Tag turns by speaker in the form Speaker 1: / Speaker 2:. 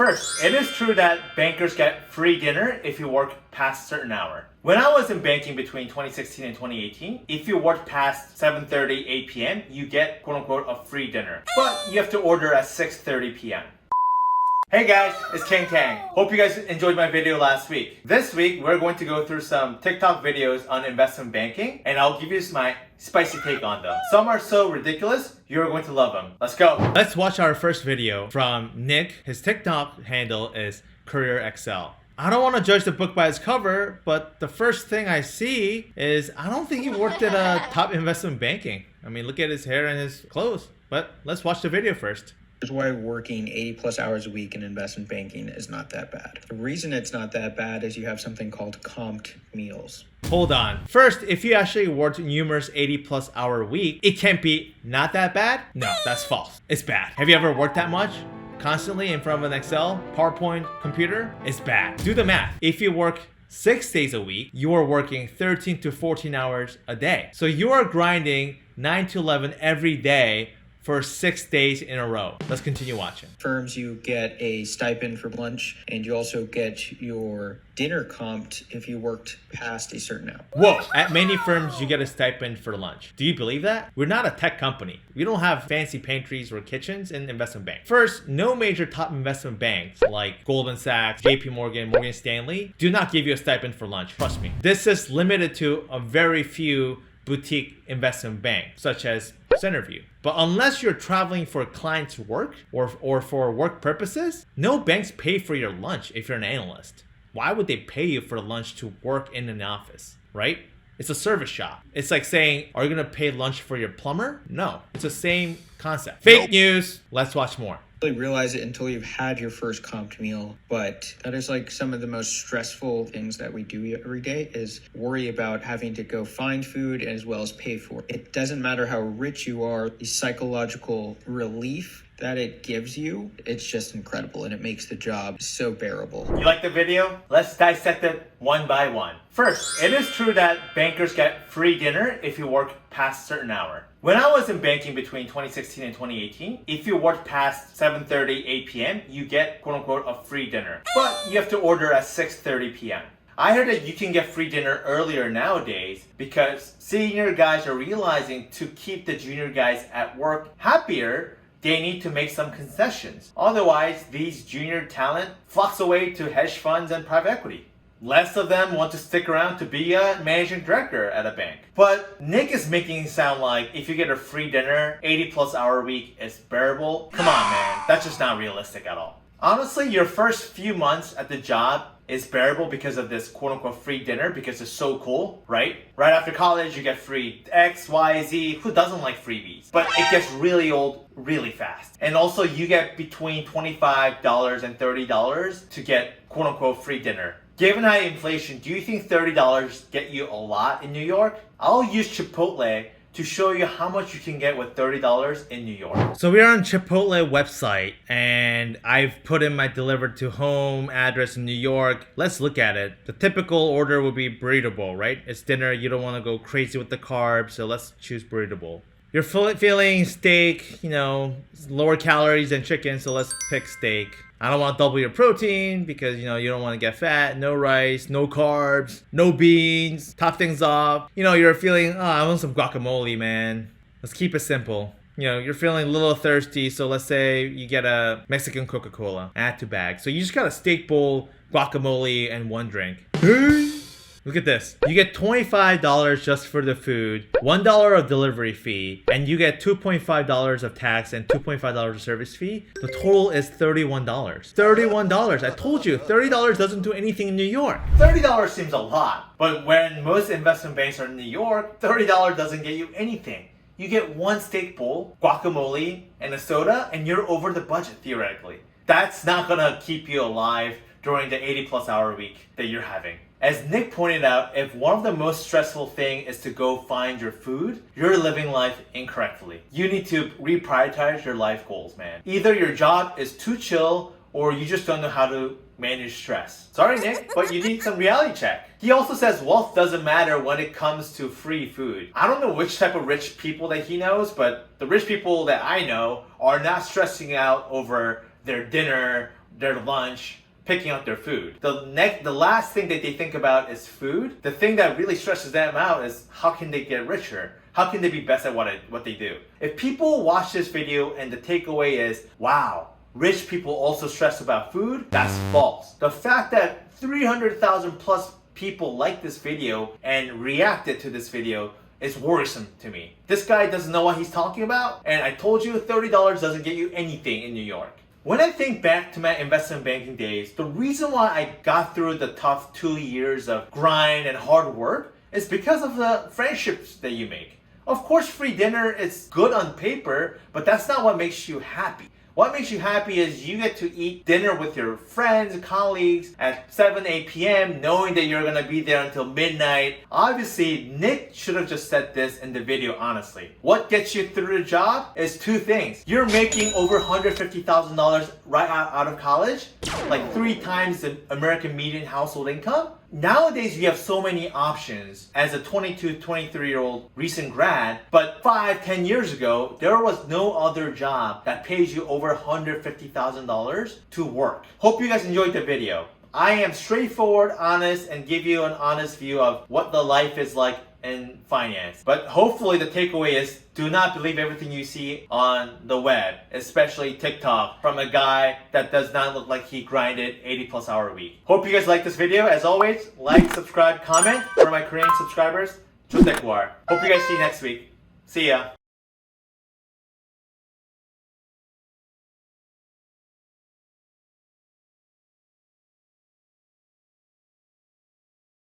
Speaker 1: First, it is true that bankers get free dinner if you work past a certain hour. When I was in banking between 2016 and 2018, if you worked past 7:30, 8 p.m., you get quote unquote a free dinner. But you have to order at 6:30 p.m. Hey guys, it's King Tang. Hope you guys enjoyed my video last week. This week, we're going to go through some TikTok videos on investment banking, and I'll give you my spicy take on them. Some are so ridiculous, you're going to love them. Let's go. Let's watch our first video from Nick. His TikTok handle is CareerXL. I don't want to judge the book by its cover, but the first thing I see is I don't think he worked at a top investment banking. I mean, look at his hair and his clothes. But let's watch the video first.
Speaker 2: Here's why working 80 plus hours a week in investment banking is not that bad. The reason it's not that bad is you have something called comped meals.
Speaker 1: Hold on. First, if you actually worked numerous 80 plus hour week, it can't be not that bad. No, that's false. It's bad. Have you ever worked that much? Constantly in front of an Excel, PowerPoint computer? It's bad. Do the math. If you work 6 days a week, you are working 13 to 14 hours a day. So you are grinding 9 to 11 every day for 6 days in a row. Let's continue watching.
Speaker 2: Firms, you get a stipend for lunch, and you also get your dinner comped if you worked past a certain hour.
Speaker 1: Whoa! At many firms, you get a stipend for lunch. Do you believe that? We're not a tech company. We don't have fancy pantries or kitchens in investment bank. First, no major top investment banks like Goldman Sachs, JP Morgan, Morgan Stanley do not give you a stipend for lunch. Trust me. This is limited to a very few boutique investment banks, such as Centerview. But unless you're traveling for clients' work or for work purposes, no banks pay for your lunch if you're an analyst. Why would they pay you for lunch to work in an office, right? It's a service shop. It's like saying, are you gonna pay lunch for your plumber? No, it's the same concept. Fake news. Let's watch more.
Speaker 2: Really realize it until you've had your first comped meal, but that is like some of the most stressful things that we do every day is worry about having to go find food as well as pay for it. It doesn't matter how rich you are, the psychological relief that it gives you, it's just incredible, and it makes the job so bearable.
Speaker 1: You like the video? Let's dissect it one by one. First, it is true that bankers get free dinner if you work past a certain hour. When I was in banking between 2016 and 2018, if you worked past 7:30, 8 p.m., you get quote unquote a free dinner. But you have to order at 6:30 p.m. I heard that you can get free dinner earlier nowadays because senior guys are realizing to keep the junior guys at work happier, they need to make some concessions. Otherwise, these junior talent flocks away to hedge funds and private equity. Less of them want to stick around to be a managing director at a bank. But Nick is making it sound like if you get a free dinner, 80 plus hour week is bearable. Come on, man. That's just not realistic at all. Honestly, your first few months at the job is bearable because of this quote unquote free dinner because it's so cool, right? Right after college, you get free X, Y, Z. Who doesn't like freebies? But it gets really old really fast. And also you get between $25 and $30 to get quote unquote free dinner. Given high inflation, do you think $30 get you a lot in New York? I'll use Chipotle to show you how much you can get with $30 in New York. So we are on Chipotle website and I've put in my delivered to home address in New York. Let's look at it. The typical order would be burrito bowl, right? It's dinner, you don't want to go crazy with the carbs, so let's choose burrito bowl. You're feeling steak, lower calories than chicken, so let's pick steak. I don't want to double your protein because, you don't want to get fat. No rice, no carbs, no beans. Top things off. You're feeling, I want some guacamole, man. Let's keep it simple. You're feeling a little thirsty, so let's say you get a Mexican Coca-Cola. Add to bag. So you just got a steak bowl, guacamole, and one drink. Look at this. You get $25 just for the food, $1 of delivery fee, and you get $2.5 of tax and $2.5 of service fee. The total is $31. $31. I told you, $30 doesn't do anything in New York. $30 seems a lot, but when most investment banks are in New York, $30 doesn't get you anything. You get one steak bowl, guacamole, and a soda, and you're over the budget, theoretically. That's not gonna keep you alive during the 80 plus hour week that you're having. As Nick pointed out, if one of the most stressful thing is to go find your food, you're living life incorrectly. You need to reprioritize your life goals, man. Either your job is too chill or you just don't know how to manage stress. Sorry, Nick, but you need some reality check. He also says wealth doesn't matter when it comes to free food. I don't know which type of rich people that he knows, but the rich people that I know are not stressing out over their dinner their lunch, picking up their food. The last thing that they think about is food. The thing that really stresses them out is how can they get richer? How can they be best at what they do? If people watch this video and the takeaway is, wow, rich people also stress about food, that's false. The fact that 300,000 plus people like this video and reacted to this video is worrisome to me. This guy doesn't know what he's talking about, and I told you $30 doesn't get you anything in New York. When I think back to my investment banking days, the reason why I got through the tough 2 years of grind and hard work is because of the friendships that you make. Of course, free dinner is good on paper, but that's not what makes you happy. What makes you happy is you get to eat dinner with your friends, colleagues at 7, 8 p.m. knowing that you're gonna be there until midnight. Obviously, Nick should have just said this in the video, honestly. What gets you through the job is 2 things. You're making over $150,000 right out of college, like 3 times the American median household income. Nowadays, you have so many options as a 22, 23-year-old recent grad, but 5, 10 years ago, there was no other job that pays you over $150,000 to work. Hope you guys enjoyed the video. I am straightforward, honest, and give you an honest view of what the life is like in finance. But hopefully the takeaway is do not believe everything you see on the web, especially TikTok, from a guy that does not look like he grinded 80+ hour a week. Hope you guys like this video. As always, like, subscribe, comment. For my Korean subscribers, Hope you guys see you next week. See ya.